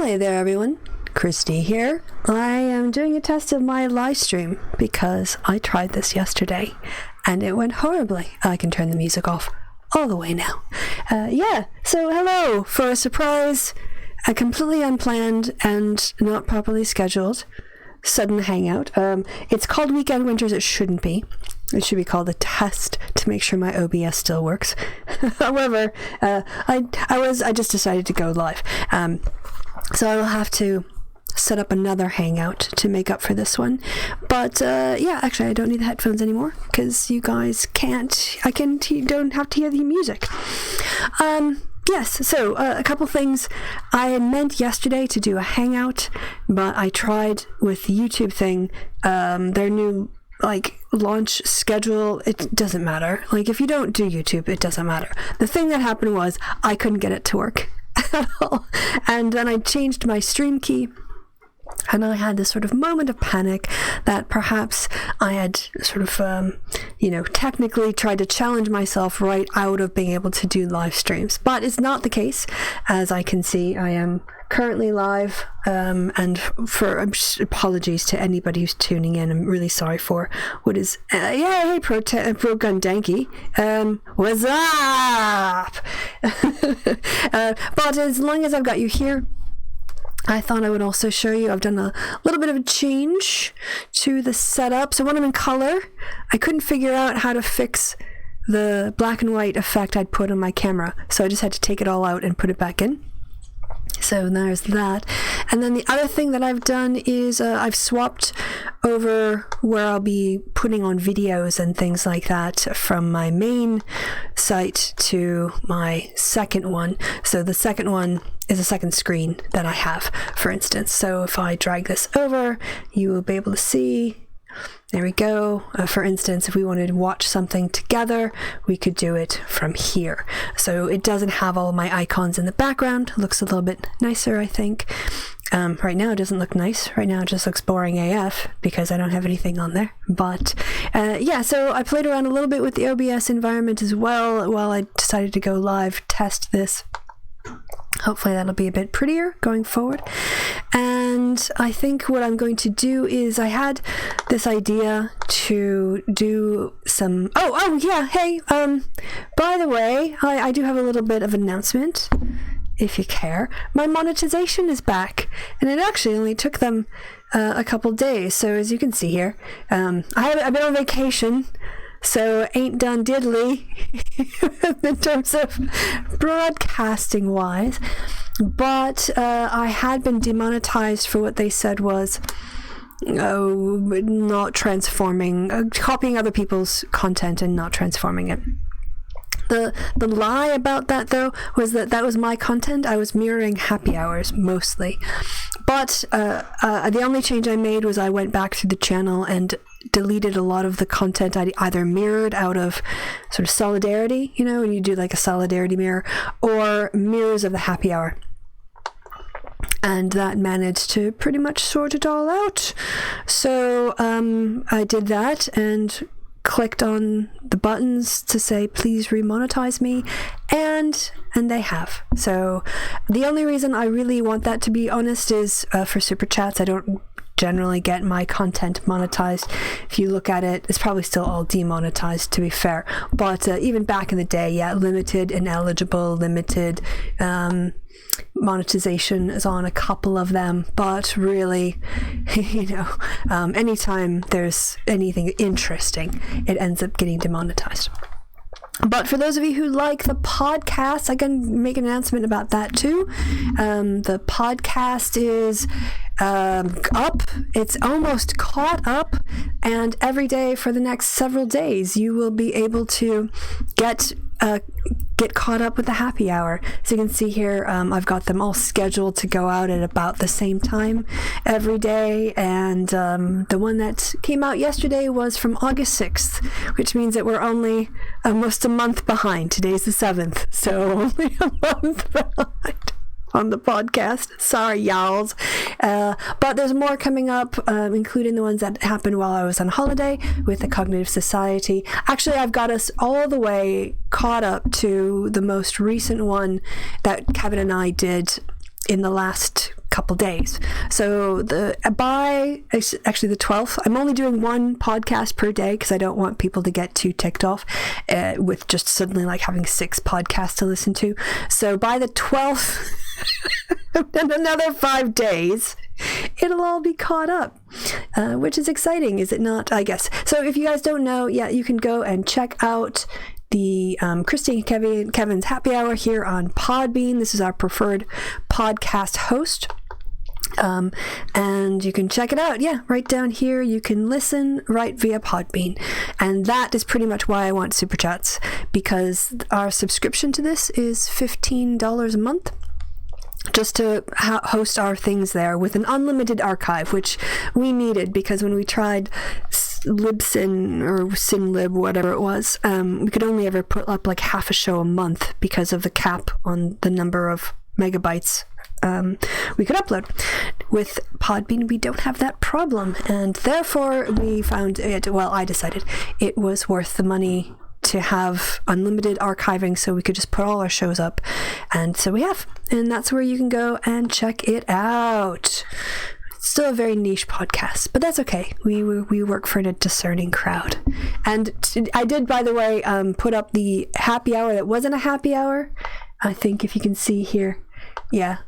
Hi there everyone, Christy here. I am doing a test of my live stream because I tried this yesterday and it went horribly. I can turn the music off all the way now. So hello for a surprise, a completely unplanned and not properly scheduled sudden hangout. It's called Weekend Winters. It shouldn't be. It should be called a test to make sure my OBS still works. However, I just decided to go live. So I will have to set up another hangout to make up for this one. But actually I don't need the headphones anymore because you guys don't have to hear the music. So a couple things. I had meant yesterday to do a hangout, but I tried with the YouTube thing, their new launch schedule. It doesn't matter. If you don't do YouTube, it doesn't matter. The thing that happened was I couldn't get it to work at all. And then I changed my stream key. And I had this sort of moment of panic that perhaps I had sort of, technically tried to challenge myself right out of being able to do live streams. But it's not the case. As I can see, I am currently live. And apologies to anybody who's tuning in. I'm really sorry for what is... hey, Pro Gun Danky. What's up? But as long as I've got you here, I thought I would also show you, I've done a little bit of a change to the setup. So when I'm in color, I couldn't figure out how to fix the black and white effect I'd put on my camera. So I just had to take it all out and put it back in. So there's that. And then the other thing that I've done is I've swapped over where I'll be putting on videos and things like that from my main site to my second one. So the second one is a second screen that I have, for instance. So if I drag this over, you will be able to see. There we go. For instance, if we wanted to watch something together, we could do it from here. So it doesn't have all my icons in the background. It looks a little bit nicer, I think. Right now it doesn't look nice. Right now it just looks boring AF because I don't have anything on there. But so I played around a little bit with the OBS environment as well while I decided to go live, test this. Hopefully that'll be a bit prettier going forward. And I think what I'm going to do is I had this idea to do some... Hey, by the way, I do have a little bit of an announcement, if you care. My monetization is back, and it actually only took them a couple days. So as you can see here, I've been on vacation, so ain't done diddly in terms of broadcasting wise, but I had been demonetized for what they said was not transforming, copying other people's content and not transforming it. The lie about that, though, was that was my content. I was mirroring happy hours mostly. But the only change I made was I went back through the channel and deleted a lot of the content I either mirrored out of sort of solidarity, when you do like a solidarity mirror, or mirrors of the happy hour. And that managed to pretty much sort it all out. So I did that and clicked on the buttons to say please remonetize me, and they have. So the only reason I really want that, to be honest, is for super chats. I don't generally get my content monetized. If you look at it, it's probably still all demonetized, to be fair, but even back in the day, limited and eligible, limited monetization is on a couple of them, but really, anytime there's anything interesting, it ends up getting demonetized. But for those of you who like the podcast, I can make an announcement about that too. The podcast is up. It's almost caught up, and every day for the next several days you will be able to get caught up with the happy hour. So you can see here, I've got them all scheduled to go out at about the same time every day, and the one that came out yesterday was from August 6th, which means that we're only almost a month behind. Today's the 7th, so only a month behind on the podcast. Sorry, y'alls. But there's more coming up, including the ones that happened while I was on holiday with the Cognitive Society. Actually, I've got us all the way caught up to the most recent one that Kevin and I did in the last couple days. So by actually the 12th, I'm only doing one podcast per day because I don't want people to get too ticked off with just suddenly like having 6 podcasts to listen to. So by the 12th, in another 5 days, it'll all be caught up, which is exciting, is it not? I guess. So if you guys don't know, yeah, you can go and check out the Christy and Kevin's Happy Hour here on Podbean. This is our preferred podcast host. And you can check it out. Yeah, right down here. You can listen right via Podbean. And that is pretty much why I want Super Chats, because our subscription to this is $15 a month. Just to host our things there with an unlimited archive, which we needed because when we tried Libsyn or SynLib, whatever it was, we could only ever put up like half a show a month because of the cap on the number of megabytes we could upload. With Podbean, we don't have that problem, and therefore we found it, well, I decided it was worth the money to have unlimited archiving so we could just put all our shows up, and so we have, and that's where you can go and check it out. It's still a very niche podcast, but that's okay. We work for a discerning crowd. And I did, by the way, put up the happy hour that wasn't a happy hour. I think if you can see here, yeah.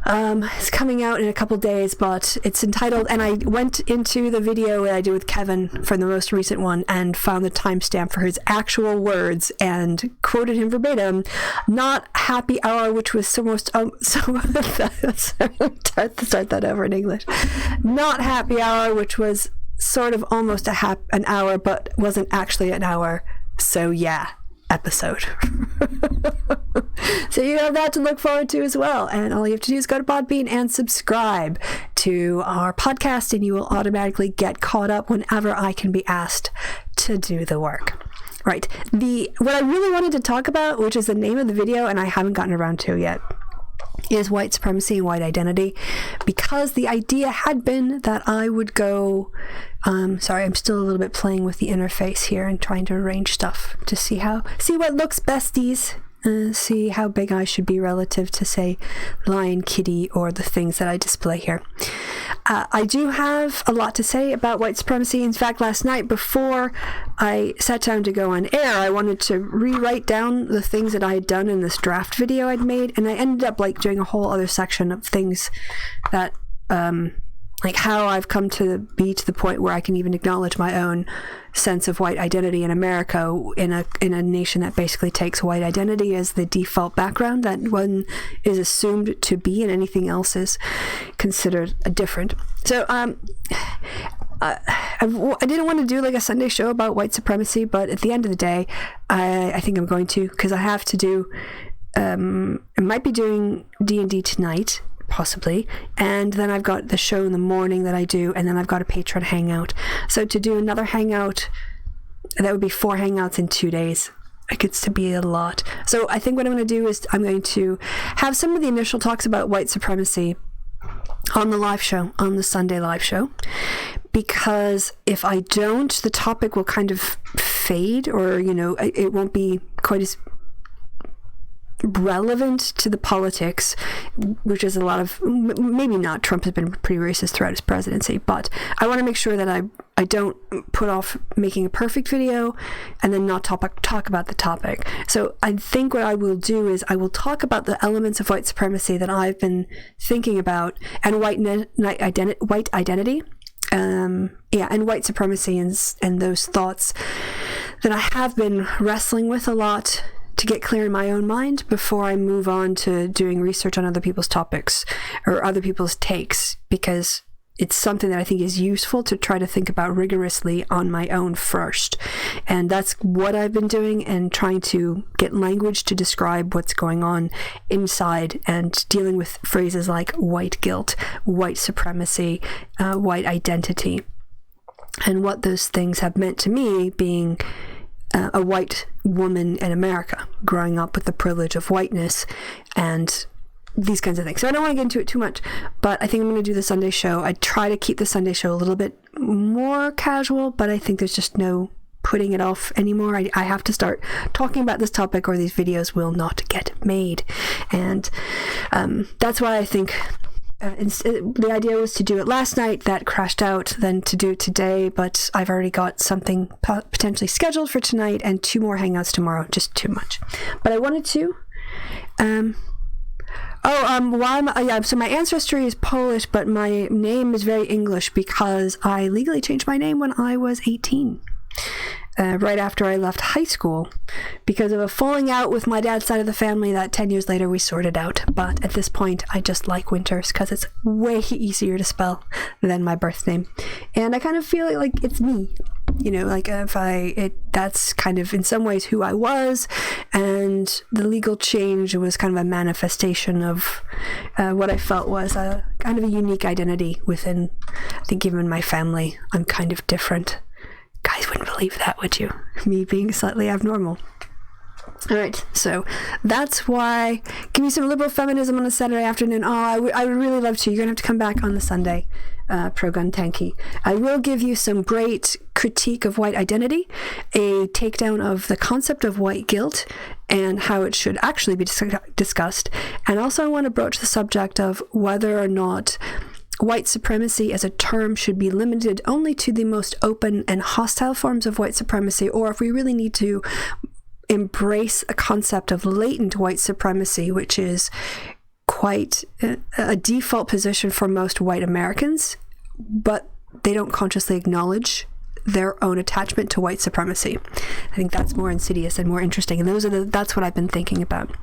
It's coming out in a couple days, but it's entitled, and I went into the video that I did with Kevin for the most recent one and found the timestamp for his actual words and quoted him verbatim. Not happy hour, which was start that over in English. Not happy hour, which was sort of almost an hour, but wasn't actually an hour. So yeah. Episode. So you have that to look forward to as well, and all you have to do is go to Podbean and subscribe to our podcast, and you will automatically get caught up whenever I can be asked to do the work. Right, what I really wanted to talk about, which is the name of the video and I haven't gotten around to yet, is white supremacy and white identity, because the idea had been that I would go sorry, I'm still a little bit playing with the interface here and trying to arrange stuff to see what looks besties, see how big I should be relative to, say, Lion Kitty or the things that I display here. I do have a lot to say about white supremacy. In fact, last night before I sat down to go on air, I wanted to rewrite down the things that I had done in this draft video I'd made, and I ended up like doing a whole other section of things that like how I've come to be to the point where I can even acknowledge my own sense of white identity in America, in a nation that basically takes white identity as the default background that one is assumed to be, and anything else is considered different. So I didn't want to do like a Sunday show about white supremacy, but at the end of the day, I think I'm going to, because I have to do I might be doing D&D tonight, possibly, and then I've got the show in the morning that I do, and then I've got a Patreon hangout. So to do another hangout, that would be 4 hangouts in 2 days. It gets to be a lot. So I think what I'm going to do is I'm going to have some of the initial talks about white supremacy on the live show, on the Sunday live show, because if I don't, the topic will kind of fade, or, you know, it won't be quite as relevant to the politics, which is a lot of, maybe not. Trump has been pretty racist throughout his presidency, but I want to make sure that I don't put off making a perfect video and then not talk about the topic. So I think what I will do is I will talk about the elements of white supremacy that I've been thinking about, and white identity, and white supremacy, and those thoughts that I have been wrestling with a lot to get clear in my own mind before I move on to doing research on other people's topics or other people's takes, because it's something that I think is useful to try to think about rigorously on my own first. And that's what I've been doing, and trying to get language to describe what's going on inside, and dealing with phrases like white guilt, white supremacy, white identity, and what those things have meant to me, being a white woman in America, growing up with the privilege of whiteness and these kinds of things. So I don't want to get into it too much, but I think I'm going to do the Sunday show. I try to keep the Sunday show a little bit more casual, but I think there's just no putting it off anymore. I have to start talking about this topic or these videos will not get made. And that's why I think the idea was to do it last night. That crashed out, then to do it today, but I've already got something potentially scheduled for tonight and 2 more hangouts tomorrow. Just too much. But I wanted to so my ancestry is Polish, but my name is very English because I legally changed my name when I was 18. Right after I left high school, because of a falling out with my dad's side of the family that 10 years later we sorted out. But at this point, I just like Winters because it's way easier to spell than my birth name. And I kind of feel like it's me. Like that's kind of in some ways who I was, and the legal change was kind of a manifestation of what I felt was a kind of a unique identity within, I think, even my family. I'm kind of different. Guys wouldn't believe that, would you? Me being slightly abnormal. All right, so that's why. Give me some liberal feminism on a Saturday afternoon. Oh, I would really love to. You're going to have to come back on the Sunday, pro-gun tanky. I will give you some great critique of white identity, a takedown of the concept of white guilt and how it should actually be discussed. And also I want to broach the subject of whether or not white supremacy as a term should be limited only to the most open and hostile forms of white supremacy, or if we really need to embrace a concept of latent white supremacy, which is quite a default position for most white Americans, but they don't consciously acknowledge their own attachment to white supremacy. I think that's more insidious and more interesting, and that's what I've been thinking about.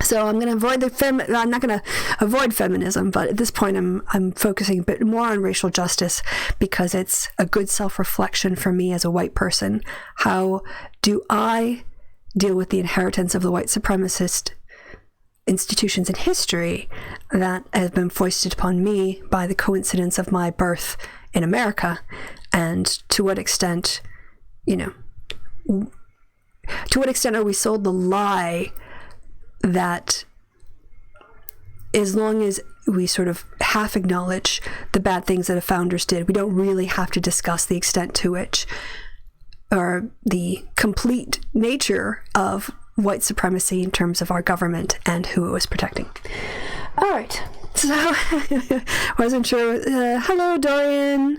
So I'm going to avoid I'm not going to avoid feminism, but at this point I'm focusing a bit more on racial justice because it's a good self-reflection for me as a white person. How do I deal with the inheritance of the white supremacist institutions in history that has been foisted upon me by the coincidence of my birth in America? And to what extent, are we sold the lie that as long as we sort of half acknowledge the bad things that the founders did, we don't really have to discuss the extent to which, or the complete nature of white supremacy in terms of our government and who it was protecting. All right, so wasn't sure. Hello, Dorian.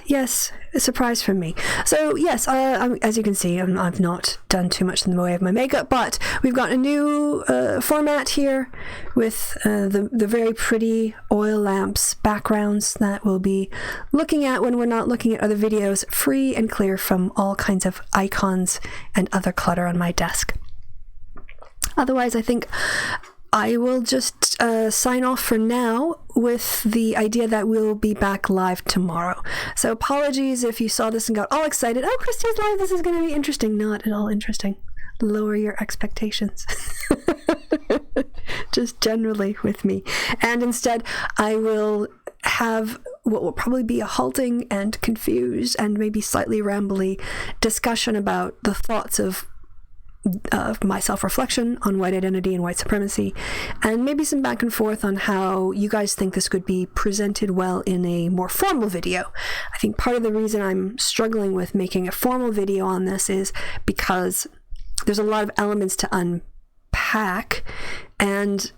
Yes, a surprise from me. So yes, as you can see, I've not done too much in the way of my makeup, but we've got a new format here with the very pretty oil lamps backgrounds that we'll be looking at when we're not looking at other videos, free and clear from all kinds of icons and other clutter on my desk. Otherwise, I think I will just sign off for now with the idea that we'll be back live tomorrow. So apologies if you saw this and got all excited. Oh, Christy's live, this is going to be interesting. Not at all interesting. Lower your expectations. Just generally with me. And instead, I will have what will probably be a halting and confused and maybe slightly rambly discussion about the thoughts of my self-reflection on white identity and white supremacy, and maybe some back and forth on how you guys think this could be presented well in a more formal video. I think part of the reason I'm struggling with making a formal video on this is because there's a lot of elements to unpack, and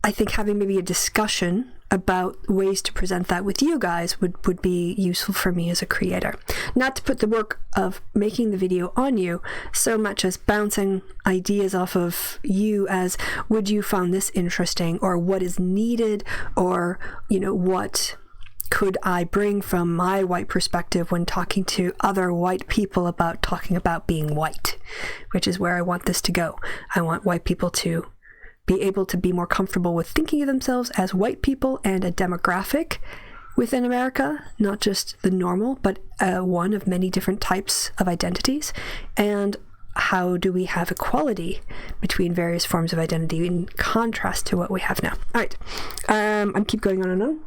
I think having maybe a discussion about ways to present that with you guys would be useful for me as a creator. Not to put the work of making the video on you so much as bouncing ideas off of you as, would you find this interesting, or what is needed, or what could I bring from my white perspective when talking to other white people about talking about being white, which is where I want this to go. I want white people to be able to be more comfortable with thinking of themselves as white people and a demographic within America, not just the normal, but one of many different types of identities. And how do we have equality between various forms of identity in contrast to what we have now? All right, I'm keep going on and on.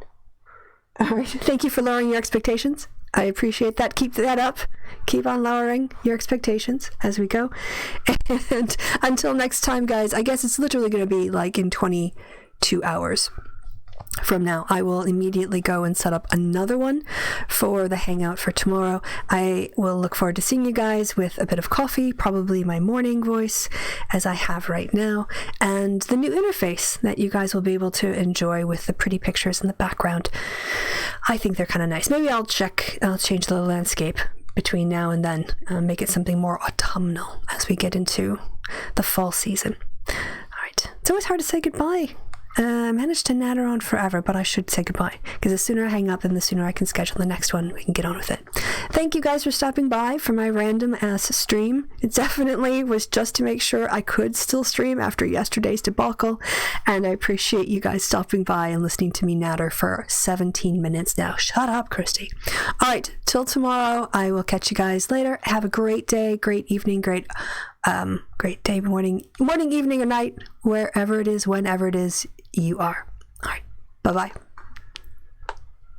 All right, thank you for lowering your expectations. I appreciate that. Keep that up. Keep on lowering your expectations as we go. And until next time, guys, I guess it's literally going to be like in 22 hours. from now. I will immediately go and set up another one for the hangout for tomorrow. I will look forward to seeing you guys with a bit of coffee, probably my morning voice as I have right now, and the new interface that you guys will be able to enjoy with the pretty pictures in the background. I think they're kind of nice. Maybe I'll change the landscape between now and then, make it something more autumnal as we get into the fall season. All right. It's always hard to say goodbye. I managed to natter on forever, but I should say goodbye, because the sooner I hang up, then the sooner I can schedule the next one. We can get on with it. Thank you guys for stopping by for my random ass stream. It definitely was just to make sure I could still stream after yesterday's debacle, and I appreciate you guys stopping by and listening to me natter for 17 minutes now. Shut up, Christy. All right, till tomorrow. I will catch you guys later. Have a great day, great evening, great day, morning, evening, or night, wherever it is, whenever it is you are. All right, bye-bye.